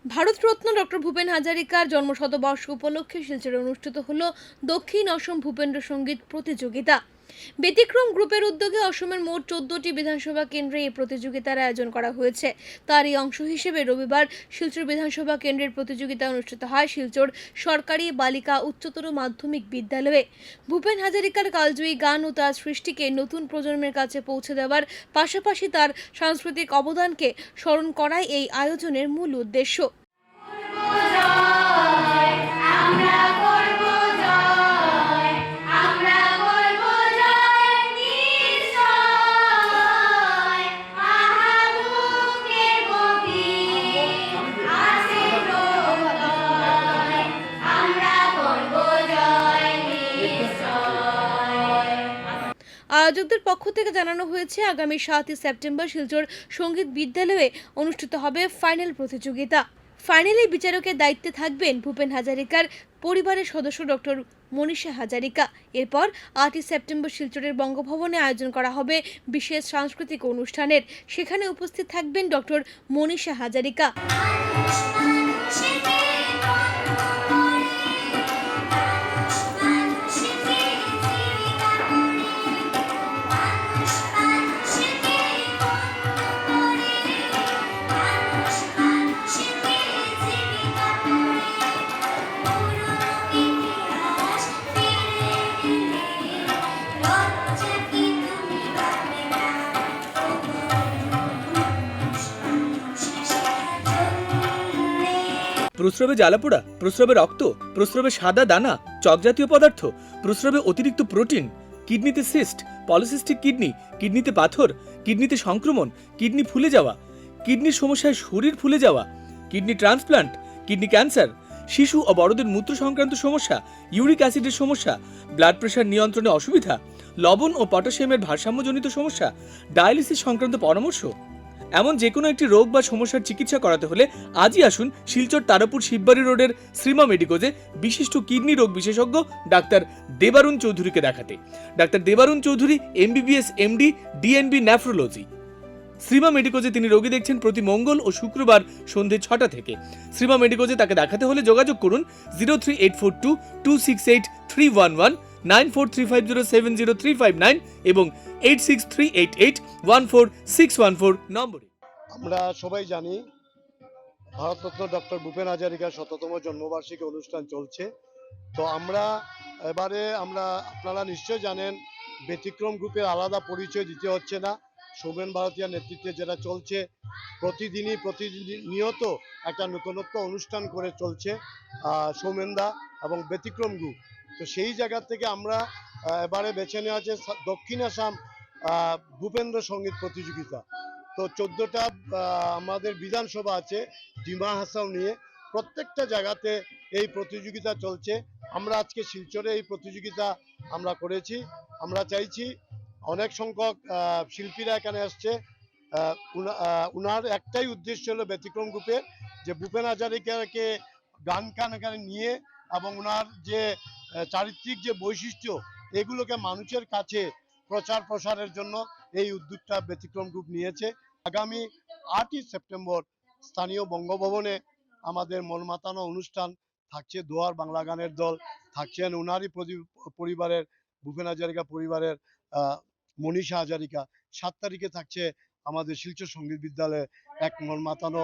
Bharat Ratna doctor Bhupen হাজারিকার জন্মশতবর্ষ উপলক্ষে শিলচরে অনুষ্ঠিত হল দক্ষিণ অসম ভূপেন্দ্র সঙ্গীত প্রতিযোগিতা। ব্যতিক্রম গ্রুপের উদ্যোগে অসমের মোট 14টি বিধানসভা কেন্দ্রে এই প্রতিযোগিতার আয়োজন করা হয়েছে। তারই অংশ হিসেবে রবিবার শিলচর বিধানসভা কেন্দ্রের প্রতিযোগিতা অনুষ্ঠিত হয় শিলচর সরকারি বালিকা উচ্চতর মাধ্যমিক বিদ্যালয়ে। ভূপেন হাজারিকার কালজয়ী গান ও তার সৃষ্টিকে নতুন প্রজন্মের কাছে পৌঁছে দেওয়ার পাশাপাশি তার সাংস্কৃতিক অবদানকে স্মরণ করাই এই আয়োজনের মূল উদ্দেশ্য। আয়োজকদের পক্ষ থেকে জানানো হয়েছে, আগামী 7 সেপ্টেম্বর শিলচর সঙ্গীত বিদ্যালয়ে অনুষ্ঠিত হবে ফাইনাল প্রতিযোগিতা। ফাইনালে বিচারকের দায়িত্বে থাকবেন ভূপেন হাজারিকার পরিবারের সদস্য ডক্টর মনীষা হাজারিকা। এরপর 8 সেপ্টেম্বর শিলচরের বঙ্গভবনে আয়োজন করা হবে বিশেষ সাংস্কৃতিক অনুষ্ঠানের। সেখানে উপস্থিত থাকবেন ডক্টর মনীষা হাজারিকা। প্রস্রাবে জ্বালাপোড়া, প্রস্রাবে রক্ত, প্রস্রাবে সাদা দানা, চকজাতীয় পদার্থ, প্রস্রাবে অতিরিক্ত প্রোটিন, কিডনিতে সিস্ট, পলিসিস্টিক কিডনি, কিডনিতে পাথর, কিডনিতে সংক্রমণ, কিডনি ফুলে যাওয়া, কিডনির সমস্যায় শরীর ফুলে যাওয়া, কিডনি ট্রান্সপ্লান্ট, কিডনি ক্যান্সার, শিশু ও বড়দের মূত্র সংক্রান্ত সমস্যা, ইউরিক অ্যাসিডের সমস্যা, ব্লাড প্রেশার নিয়ন্ত্রণে অসুবিধা, লবণ ও পটাশিয়ামের ভারসাম্যজনিত সমস্যা, ডায়ালিসিস সংক্রান্ত পরামর্শ, এমন যে কোনো একটি রোগ বা সমস্যার চিকিৎসা করাতে হলে আজই আসুন শিলচর তারাপুর শিববাড়ি রোডের শ্রীমা মেডিকোজে বিশিষ্ট কিডনি রোগ বিশেষজ্ঞ ডাক্তার দেবারুণ চৌধুরীকে দেখাতে। ডাক্তার Debarun Chowdhury MBBS MD DNB nephrology. Sreema মেডিকোজে তিনি রোগী দেখছেন প্রতি মঙ্গল ও শুক্রবার সন্ধ্যে 6টা থেকে। শ্রীমা মেডিকোজে তাকে দেখাতে হলে যোগাযোগ করুন 03842 268 311, 9435070359 এবং 8638814614 নম্বরে। আমরা সবাই জানি ভারতরত্ন ডক্টর ভূপেন হাজারিকার 100তম জন্মবার্ষিকী অনুষ্ঠান চলছে। তো আপনারা নিশ্চয় জানেন ব্যতিক্রম গ্রুপের আলাদা পরিচয় দিতে হচ্ছে না। সৌমেন ভারতীয় নেতৃত্বে যেটা চলছে প্রতিনিয়ত একটা নতুনত্ব অনুষ্ঠান করে চলছে সৌমেনদা এবং ব্যতিক্রম গ্রুপ। তো সেই জায়গা থেকে আমরা এবারে বেছে নেওয়া আছে দক্ষিণ আসাম ভূপেন্দ্র সঙ্গীত প্রতিযোগিতা। তো 14টা আমাদের বিধানসভা আছে ডিমা হাসাও নিয়ে, প্রত্যেকটা জায়গাতে এই প্রতিযোগিতা চলছে। আমরা আজকে শিলচরে এই প্রতিযোগিতা আমরা করেছি। আমরা চাইছি অনেক সংখ্যক শিল্পীরা এখানে আসছে। উনার একটাই উদ্দেশ্য হলো ব্যতিক্রম গ্রুপের যে ভূপেন হাজারিকাকে গান এখানে নিয়ে এবং ওনার যে চারিত্রিক যে বৈশিষ্ট্য এগুলোকে মানুষের কাছে প্রসারের জন্য এই উদ্যোগটা ব্যতিক্রম গ্রুপ নিয়েছে। আগামী 8 সেপ্টেম্বর স্থানীয় বঙ্গভবনে আমাদের মন মাতানো অনুষ্ঠান থাকছে। দোয়ার বাংলা গানের দল থাকছেন, ওনারই পরিবারের ভূপেন হাজারিকা পরিবারের মনীষা হাজারিকা। 7 তারিখে থাকছে আমাদের শিলচর সঙ্গীত বিদ্যালয়ে এক মন মাতানো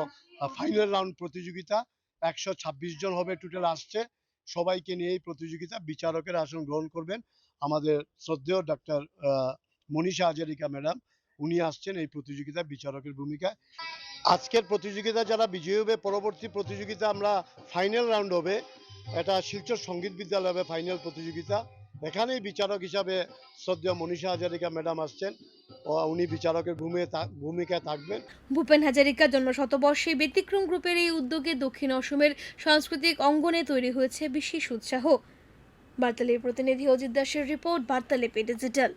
ফাইনাল রাউন্ড প্রতিযোগিতা। 126 জন হবে টোটাল আসছে। সবাইকে নিয়ে এই প্রতিযোগিতা বিচারকের আসন গ্রহণ করবেন আমাদের শ্রদ্ধেয় ডাক্তার মনীষা হাজারিকা ম্যাডাম। উনি আসছেন এই প্রতিযোগিতা বিচারকের ভূমিকায়। আজকের প্রতিযোগিতা যারা বিজয়ী হবে, পরবর্তী প্রতিযোগিতা আমরা ফাইনাল রাউন্ড হবে, এটা শিলচর সঙ্গীত বিদ্যালয় হবে ফাইনাল প্রতিযোগিতা। এখানেই বিচারক হিসাবে শ্রদ্ধেয় মনীষা হাজারিকা ম্যাডাম আসছেন, উনি বিচারকের ভূমিকায় থাকবেন। ভূপেন হাজারিকার জন্মশতবর্ষে ব্যতিক্রম গ্রুপের এই উদ্যোগে দক্ষিণ অসমের সাংস্কৃতিক অঙ্গনে তৈরি হয়েছে বিশেষ উৎসাহ। বার্তালের প্রতিনিধি অজিত দাসের রিপোর্ট, বার্তালেপে ডিজিটাল।